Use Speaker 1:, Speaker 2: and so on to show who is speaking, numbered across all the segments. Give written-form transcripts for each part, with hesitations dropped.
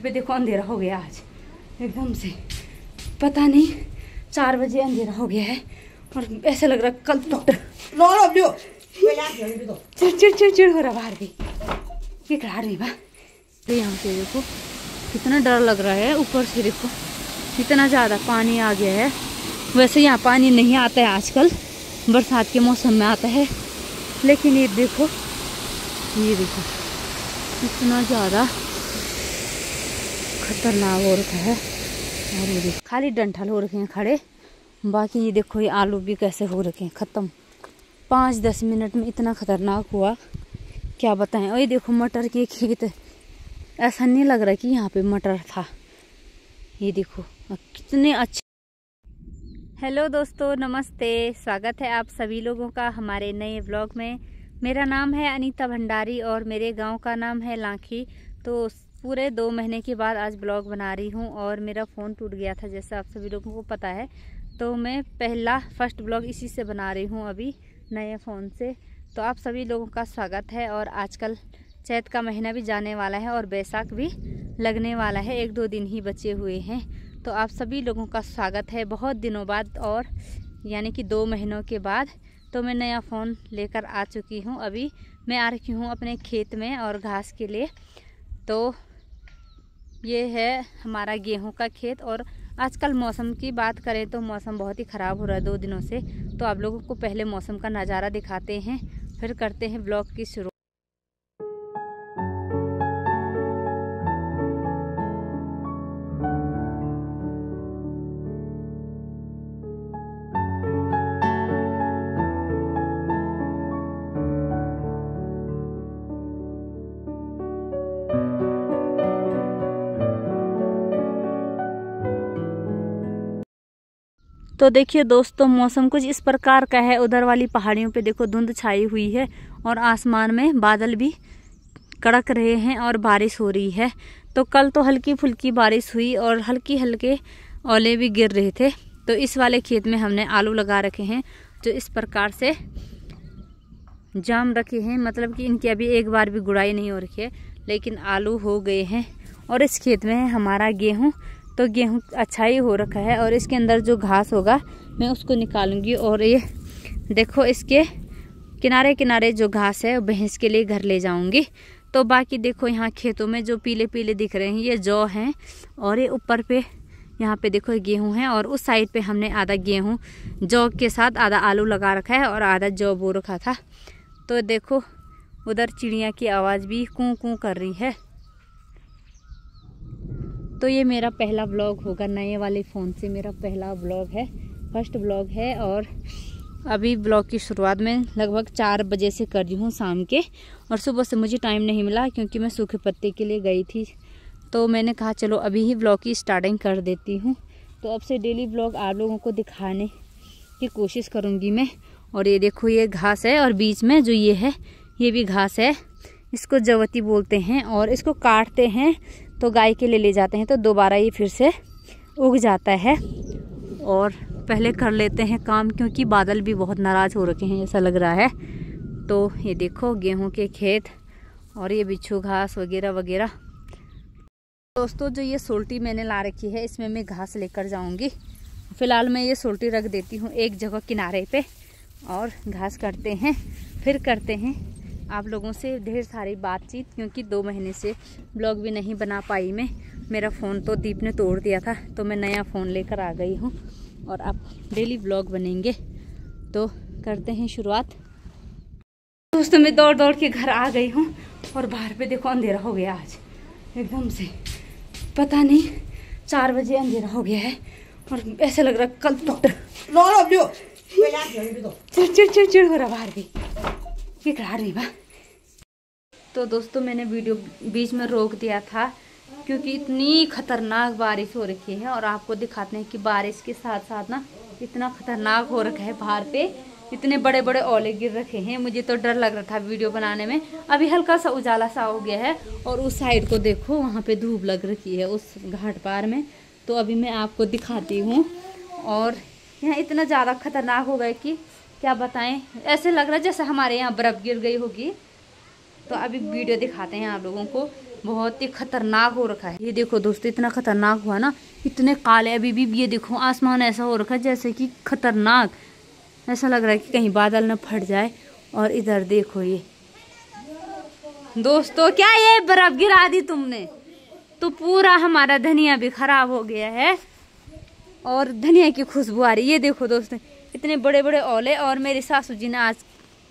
Speaker 1: पे देखो अंधेरा हो गया आज एकदम से, पता नहीं 4 बजे अंधेरा हो गया है और ऐसा लग रहा कल डॉक्टर चिड़ हो रहा बाहर भी ये करा रही बा। तो यहाँ पे देखो कितना डर लग रहा है, ऊपर से देखो इतना ज़्यादा पानी आ गया है। वैसे यहाँ पानी नहीं आता है आजकल, बरसात के मौसम में आता है, लेकिन ये देखो इतना ज़्यादा खतरनाक हो रखा है। और ये देखो खाली डंठल हो रखे हैं खड़े, बाकी ये देखो ये आलू भी कैसे हो रखे हैं ख़त्म। 5-10 मिनट में इतना खतरनाक हुआ क्या बताएं। और ये देखो मटर के खेत, ऐसा नहीं लग रहा कि यहाँ पे मटर था। ये देखो कितने अच्छे। हेलो दोस्तों, नमस्ते, स्वागत है आप सभी लोगों का हमारे नए व्लॉग में। मेरा नाम है अनीता भंडारी और मेरे गांव का नाम है लाखी। तो पूरे 2 महीने के बाद आज ब्लॉग बना रही हूं और मेरा फ़ोन टूट गया था जैसा आप सभी लोगों को पता है। तो मैं फर्स्ट ब्लॉग इसी से बना रही हूं अभी नए फ़ोन से। तो आप सभी लोगों का स्वागत है। और आजकल चैत का महीना भी जाने वाला है और बैसाख भी लगने वाला है, 1-2 दिन ही बचे हुए हैं। तो आप सभी लोगों का स्वागत है बहुत दिनों बाद, और यानी कि 2 महीनों के बाद। तो मैं नया फ़ोन लेकर आ चुकी हूँ। अभी मैं आ रही हूँ अपने खेत में और घास के लिए। तो ये है हमारा गेहूं का खेत। और आजकल मौसम की बात करें तो मौसम बहुत ही ख़राब हो रहा है 2 दिनों से। तो आप लोगों को पहले मौसम का नज़ारा दिखाते हैं, फिर करते हैं ब्लॉग की शुरू। तो देखिए दोस्तों, मौसम कुछ इस प्रकार का है। उधर वाली पहाड़ियों पे देखो धुंध छाई हुई है और आसमान में बादल भी कड़क रहे हैं और बारिश हो रही है। तो कल तो हल्की फुल्की बारिश हुई और हल्के ओले भी गिर रहे थे। तो इस वाले खेत में हमने आलू लगा रखे हैं जो इस प्रकार से जाम रखे हैं, मतलब कि इनकी अभी एक बार भी गुड़ाई नहीं हो रखी है, लेकिन आलू हो गए हैं। और इस खेत में है हमारा गेहूँ। तो गेहूँ अच्छा ही हो रखा है और इसके अंदर जो घास होगा मैं उसको निकालूंगी। और ये देखो इसके किनारे किनारे जो घास है भैंस के लिए घर ले जाऊंगी। तो बाकी देखो यहाँ खेतों में जो पीले पीले दिख रहे हैं ये जौ हैं, और ये ऊपर पे यहाँ पे देखो गेहूँ है, और उस साइड पे हमने आधा गेहूँ जौ के साथ आधा आलू लगा रखा है और आधा जौ बो रखा था। तो देखो उधर चिड़िया की आवाज़ भी कूं कूं कर रही है। तो ये मेरा पहला ब्लॉग होगा नए वाले फ़ोन से, मेरा पहला ब्लॉग है, फर्स्ट ब्लॉग है। और अभी ब्लॉग की शुरुआत में लगभग 4 बजे से कर रही हूँ शाम के, और सुबह से मुझे टाइम नहीं मिला क्योंकि मैं सूखे पत्ते के लिए गई थी। तो मैंने कहा चलो अभी ही ब्लॉग की स्टार्टिंग कर देती हूँ। तो अब से डेली ब्लॉग आप लोगों को दिखाने की कोशिश करूँगी मैं। और ये देखो ये घास है और बीच में जो ये है ये भी घास है, इसको जवती बोलते हैं। और इसको काटते हैं तो गाय के लिए ले जाते हैं तो दोबारा ये फिर से उग जाता है। और पहले कर लेते हैं काम क्योंकि बादल भी बहुत नाराज़ हो रखे हैं ऐसा लग रहा है। तो ये देखो गेहूं के खेत और ये बिच्छू घास वगैरह वगैरह। दोस्तों जो ये सोल्टी मैंने ला रखी है इसमें मैं घास लेकर जाऊंगी। फ़िलहाल मैं ये सोल्टी रख देती हूँ एक जगह किनारे पे और घास करते हैं, फिर करते हैं आप लोगों से ढेर सारी बातचीत, क्योंकि 2 महीने से ब्लॉग भी नहीं बना पाई मैं। मेरा फ़ोन तो दीप ने तोड़ दिया था तो मैं नया फ़ोन लेकर आ गई हूँ और अब डेली ब्लॉग बनेंगे। तो करते हैं शुरुआत। दोस्तों मैं दौड़ दौड़ के घर आ गई हूँ और बाहर पे देखो अंधेरा हो गया आज एकदम से, पता नहीं 4 बजे अंधेरा हो गया है और ऐसा लग रहा कल डॉक्टर चिड़ हो रहा बाहर भी ये करा रही बा। तो दोस्तों मैंने वीडियो बीच में रोक दिया था क्योंकि इतनी खतरनाक बारिश हो रखी है और आपको दिखाते हैं कि बारिश के साथ साथ ना इतना खतरनाक हो रखा है, बाहर पे इतने बड़े बड़े ओले गिर रखे हैं। मुझे तो डर लग रहा था वीडियो बनाने में। अभी हल्का सा उजाला सा हो गया है और उस साइड को देखो वहाँ पे धूप लग रखी है उस घाट पार में। तो अभी मैं आपको दिखाती हूँ और यहाँ इतना ज़्यादा खतरनाक हो गया कि क्या बताएं, ऐसे लग रहा है जैसे हमारे यहाँ बर्फ़ गिर गई होगी। तो अभी वीडियो दिखाते हैं आप लोगों को बहुत ही खतरनाक हो रखा है। ये देखो दोस्तों इतना खतरनाक हुआ ना, इतने काले अभी भी। ये देखो आसमान ऐसा हो रखा है जैसे कि खतरनाक, ऐसा लग रहा है कि कहीं बादल न फट जाए। और इधर देखो ये दोस्तों, क्या ये बर्फ गिरा दी तुमने? तो पूरा हमारा धनिया भी खराब हो गया है और धनिया की खुशबू आ रही है। ये देखो दोस्तों इतने बड़े बड़े ओले। और मेरी सासू जी ने आज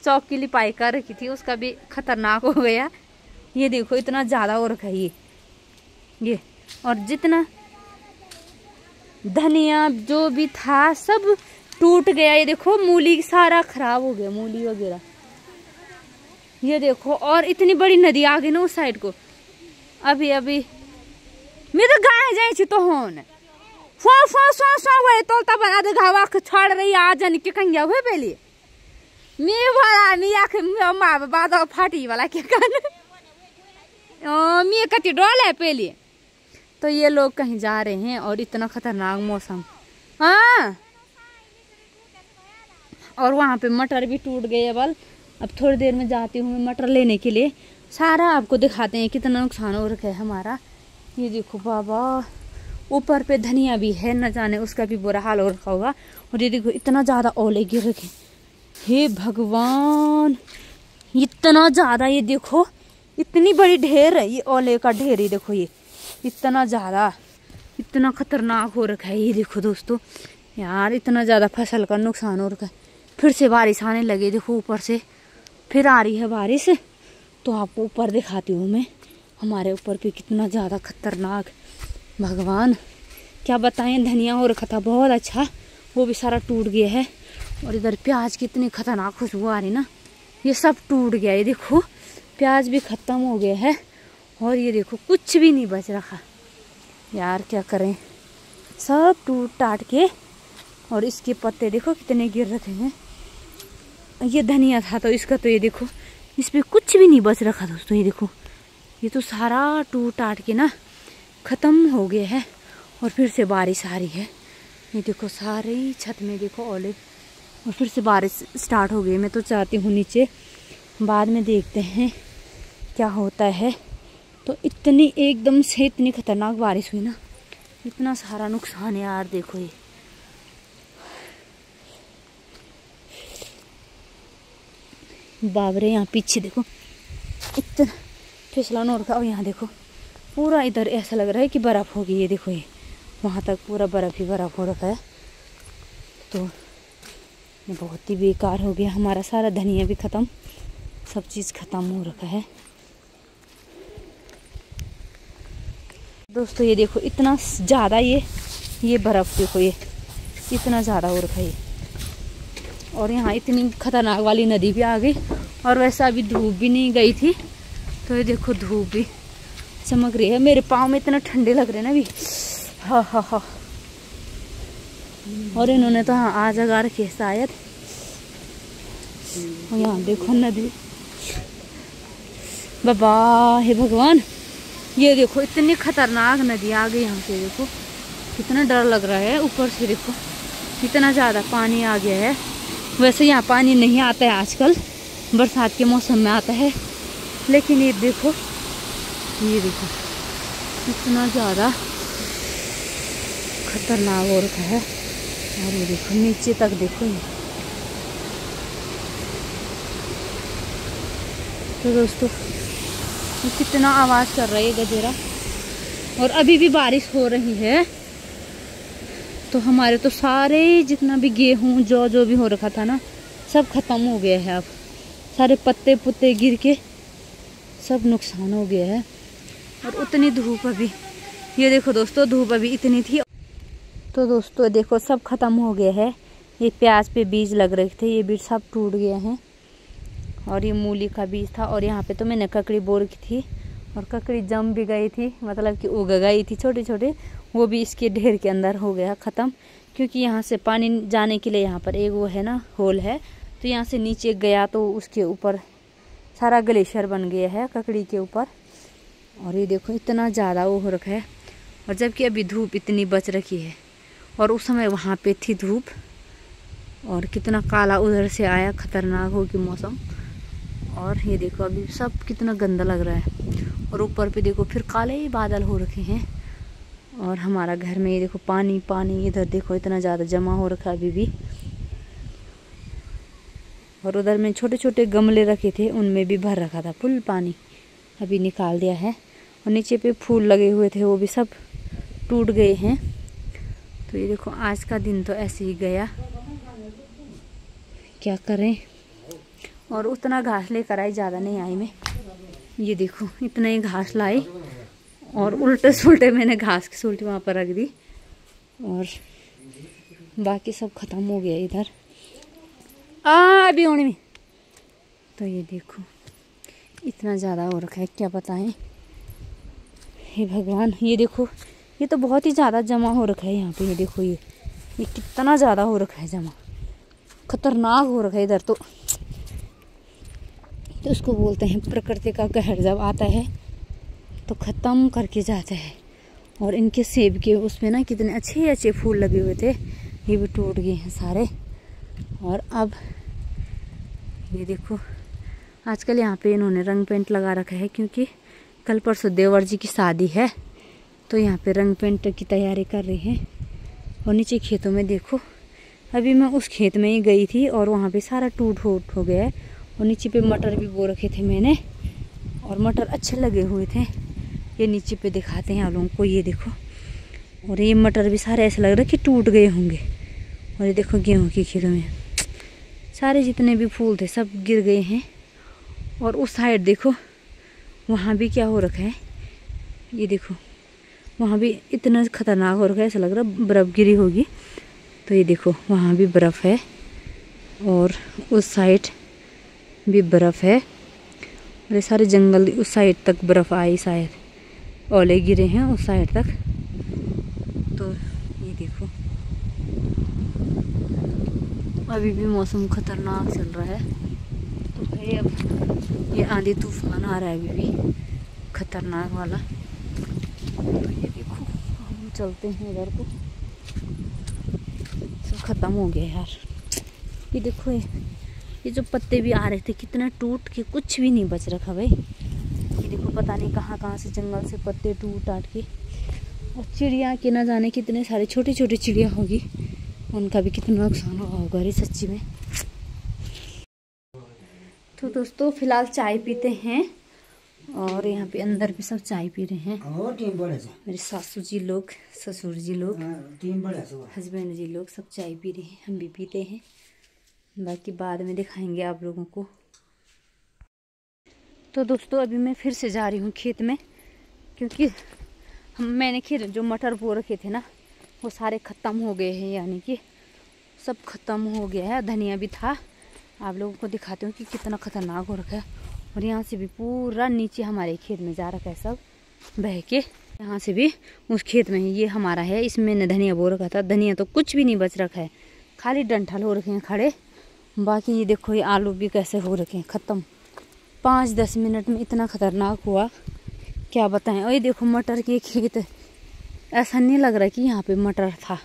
Speaker 1: चौक की लिपाई कर रखी थी, उसका भी खतरनाक हो गया। ये देखो इतना ज्यादा हो रखा है ये। और जितना धनिया जो भी था सब टूट गया। ये देखो मूली सारा खराब हो गया, मूली वगैरह। ये देखो और इतनी बड़ी नदी आ गई ना उस साइड को। अभी अभी मैं तो गाय जाए तो होन तो बना दे घावा छोड़ रही आ जाने के कहीं हुए पहले मैं भरा मैं आखे माँ बाबा फाटी वाला क्या कर मैं कति डोल है पहले। तो ये लोग कहीं जा रहे हैं और इतना खतरनाक मौसम। हाँ और वहां पे मटर भी टूट गए। अब थोड़ी देर में जाती हूँ मैं मटर लेने के लिए। सारा आपको दिखाते हैं कितना नुकसान हो रखा है हमारा। ये देखो बाबा ऊपर पे धनिया भी है, न जाने उसका भी बुरा हाल हो रखा होगा। और ये देखो इतना ज्यादा ओले गिर रखे, हे भगवान इतना ज्यादा। ये देखो इतनी बड़ी ढेर है, ये ओले का ढेर। ये देखो ये इतना ज्यादा, इतना खतरनाक हो रखा है। ये देखो दोस्तों यार इतना ज्यादा फसल का नुकसान हो रखा है। फिर से बारिश आने लगी, देखो ऊपर से फिर आ रही है बारिश। तो आपको ऊपर दिखाती हूँ मैं, हमारे ऊपर पे कितना ज्यादा खतरनाक। भगवान क्या बताएं, धनिया हो रखा था बहुत अच्छा, वो भी सारा टूट गया है। और इधर प्याज की इतनी खतरनाक खुशबू आ रही ना, ये सब टूट गया। ये देखो प्याज भी खत्म हो गया है। और ये देखो कुछ भी नहीं बच रखा यार, क्या करें, सब टूट टाट के। और इसके पत्ते देखो कितने गिर रखे हैं। ये धनिया था तो इसका तो ये देखो इस पे कुछ भी नहीं बच रखा दोस्तों। ये देखो ये तो सारा टूट टाट के ना खत्म हो गया है। और फिर से बारिश आ रही है। ये देखो सारे छत में देखो ओले, और फिर से बारिश स्टार्ट हो गई। मैं तो चाहती हूँ नीचे, बाद में देखते हैं क्या होता है। तो इतनी एकदम से इतनी खतरनाक बारिश हुई ना, इतना सारा नुकसान है यार। देखो ये बाबरे, यहाँ पीछे देखो इतना फिसलन हो रखा। और यहाँ देखो पूरा इधर ऐसा लग रहा है कि बर्फ होगी। ये देखो ये वहाँ तक पूरा बर्फ ही बर्फ हो रखा है। तो ये बहुत ही बेकार हो गया हमारा, सारा धनिया भी खत्म, सब चीज़ खत्म हो रखा है दोस्तों। ये देखो इतना ज़्यादा ये बर्फ़ देखो ये इतना ज़्यादा हो रखा है। और यहाँ इतनी खतरनाक वाली नदी भी आ गई। और वैसा अभी धूप भी नहीं गई थी, तो ये देखो धूप भी चमक रही है। मेरे पाँव में इतना ठंडे लग रहे हैं ना अभी, हाँ हाँ हाँ। और इन्होंने तो हाँ आ जगा रखी है शायद। और यहाँ देखो नदी, बाबा हे भगवान। ये देखो इतनी खतरनाक नदी आ गई यहाँ पे, देखो कितना डर लग रहा है। ऊपर से देखो इतना ज़्यादा पानी आ गया है। वैसे यहाँ पानी नहीं आता है आजकल, बरसात के मौसम में आता है। लेकिन ये देखो इतना ज़्यादा खतरनाक हो रखा है। और ये देखो नीचे तक देखो ये। तो दोस्तों ये कितना आवाज़ कर रहा है गजेरा। और अभी भी बारिश हो रही है। तो हमारे तो सारे जितना भी गेहूँ जो भी हो रखा था ना, सब खत्म हो गया है। अब सारे पत्ते पुत्ते गिर के सब नुकसान हो गया है। और उतनी धूप अभी, ये देखो दोस्तों धूप अभी इतनी थी। तो दोस्तों देखो सब खत्म हो गया है। ये प्याज पे बीज लग रहे थे, ये बीज सब टूट गए हैं। और ये मूली का बीज था। और यहाँ पे तो मैंने ककड़ी बो रखी थी, और ककड़ी जम भी गई थी, मतलब कि उग गई थी छोटे छोटे, वो भी इसके ढेर के अंदर हो गया ख़त्म। क्योंकि यहाँ से पानी जाने के लिए यहाँ पर एक वो है ना होल है, तो यहाँ से नीचे गया तो उसके ऊपर सारा ग्लेशियर बन गया है ककड़ी के ऊपर। और ये देखो इतना ज़्यादा वो हो रखा है। और जबकि अभी धूप इतनी बच रखी है, और उस समय वहाँ पे थी धूप। और कितना काला उधर से आया, खतरनाक होगी मौसम। और ये देखो अभी सब कितना गंदा लग रहा है। और ऊपर पे देखो फिर काले ही बादल हो रखे हैं। और हमारा घर में ये देखो पानी पानी, इधर देखो इतना ज़्यादा जमा हो रखा है अभी भी। और उधर में छोटे छोटे गमले रखे थे, उनमें भी भर रखा था फुल पानी, अभी निकाल दिया है। और नीचे पे फूल लगे हुए थे वो भी सब टूट गए हैं। तो ये देखो आज का दिन तो ऐसे ही गया, क्या करें। और उतना घास लेकर आई, ज़्यादा नहीं आई मैं। ये देखो इतना ही घास लाई और उल्टे सुल्टे मैंने घास की सुल्टी वहाँ पर रख दी। और बाकी सब ख़त्म हो गया इधर अभी होने में। तो ये देखो इतना ज़्यादा हो रखा है, क्या बताएं। हे भगवान, ये देखो ये तो बहुत ही ज़्यादा जमा हो रखा है यहाँ पे। ये देखो ये कितना ज़्यादा हो रखा है जमा, खतरनाक हो रखा है इधर तो उसको बोलते हैं प्रकृति का कहर जब आता है तो ख़त्म करके जाता है। और इनके सेब के उसमें ना कितने अच्छे अच्छे फूल लगे हुए थे, ये भी टूट गए हैं सारे। और अब ये देखो आजकल यहाँ पे इन्होंने रंग पेंट लगा रखा है, क्योंकि कल परसों देवर जी की शादी है, तो यहाँ पे रंग पेंट की तैयारी कर रहे हैं। और नीचे खेतों में देखो, अभी मैं उस खेत में ही गई थी और वहाँ पे सारा टूट हो गया है। और नीचे पे मटर भी बो रखे थे मैंने, और मटर अच्छे लगे हुए थे। ये नीचे पे दिखाते हैं आप लोगों को, ये देखो। और ये मटर भी सारे ऐसे लग रहा है कि टूट गए होंगे। और ये देखो गेहूँ की खेतों में सारे जितने भी फूल थे सब गिर गए हैं। और उस साइड देखो वहाँ भी क्या हो रखा है, ये देखो वहाँ भी इतना खतरनाक हो रखा है, ऐसा लग रहा है बर्फ़ गिरी होगी। तो ये देखो वहाँ भी बर्फ़ है और उस साइड भी बर्फ़ है। और ये सारे जंगल उस साइड तक बर्फ़ आई, शायद ओले गिरे हैं उस साइड तक। तो ये देखो अभी भी मौसम खतरनाक चल रहा है। तो भाई अब ये आंधी तूफान आ रहा है अभी भी खतरनाक वाला। तो ये देखो हम चलते हैं इधर को, सब ख़त्म हो गया यार। ये देखो ये जो पत्ते भी आ रहे थे कितना टूट के कुछ भी नहीं बच रखा भाई। ये देखो पता नहीं कहाँ कहाँ से जंगल से पत्ते टूट टाट के। और चिड़िया के ना जाने कितने सारे छोटी छोटी चिड़िया होगी, उनका भी कितना नुकसान हुआ होगा रे सच्ची में। तो दोस्तों फिलहाल चाय पीते हैं, और यहाँ पे अंदर भी सब चाय पी रहे हैं। मेरे सासू जी लोग, ससुर जी लोग, हस्बैंड जी लोग सब चाय पी रहे हैं, हम भी पीते हैं। बाकी बाद में दिखाएंगे आप लोगों को। तो दोस्तों अभी मैं फिर से जा रही हूँ खेत में, क्योंकि मैंने खेत जो मटर बो रखे थे ना वो सारे ख़त्म हो गए हैं, यानी कि सब ख़त्म हो गया है। धनिया भी था, आप लोगों को दिखाती हूँ कि कितना ख़तरनाक हो रखा है। और यहाँ से भी पूरा नीचे हमारे खेत में जा रखा है सब बह के। यहाँ से भी उस खेत में ये हमारा है, इसमें न धनिया बो रखा था। धनिया तो कुछ भी नहीं बच रखा है, खाली डंठल हो रखे हैं खड़े। बाकी ये देखो ये आलू भी कैसे हो रखे हैं ख़त्म, 5-10 मिनट में इतना ख़तरनाक हुआ क्या बताएं। और ये देखो मटर के खेत, ऐसा नहीं लग रहा कि यहाँ पे मटर था।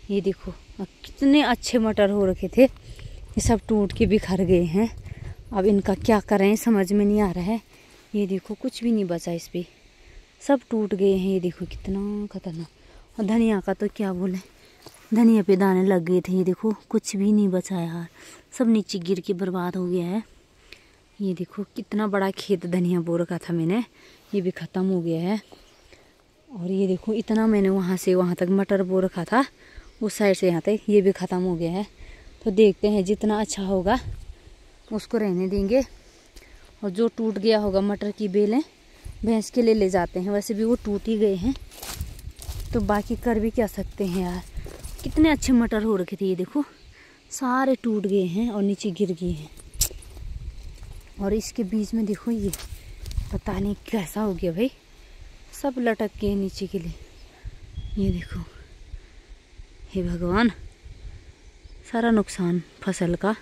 Speaker 1: ये देखो कितने अच्छे मटर हो रखे थे, ये सब टूट के बिखर गए हैं। अब इनका क्या करें समझ में नहीं आ रहा है। ये देखो कुछ भी नहीं बचा इस पर, सब टूट गए हैं। ये देखो कितना खतरनाक। और धनिया का तो क्या बोले, धनिया पे दाने लग गए थे। ये देखो कुछ भी नहीं बचा यार, सब नीचे गिर के बर्बाद हो गया है। ये देखो कितना बड़ा खेत धनिया बो रखा था मैंने, ये भी ख़त्म हो गया है। और ये देखो इतना मैंने वहाँ से वहाँ तक मटर बो रखा था, उस साइड से यहाँ तक, ये भी ख़त्म हो गया है। तो देखते हैं जितना अच्छा होगा उसको रहने देंगे। और जो टूट गया होगा मटर की बेलें भैंस के लिए ले जाते हैं, वैसे भी वो टूट ही गए हैं। तो बाकी कर भी क्या सकते हैं यार, कितने अच्छे मटर हो रखे थे। ये देखो सारे टूट गए हैं और नीचे गिर गए हैं। और इसके बीच में देखो ये पता नहीं कैसा हो गया भाई, सब लटक गए नीचे के लिए। ये देखो, हे भगवान, सारा नुकसान फसल का।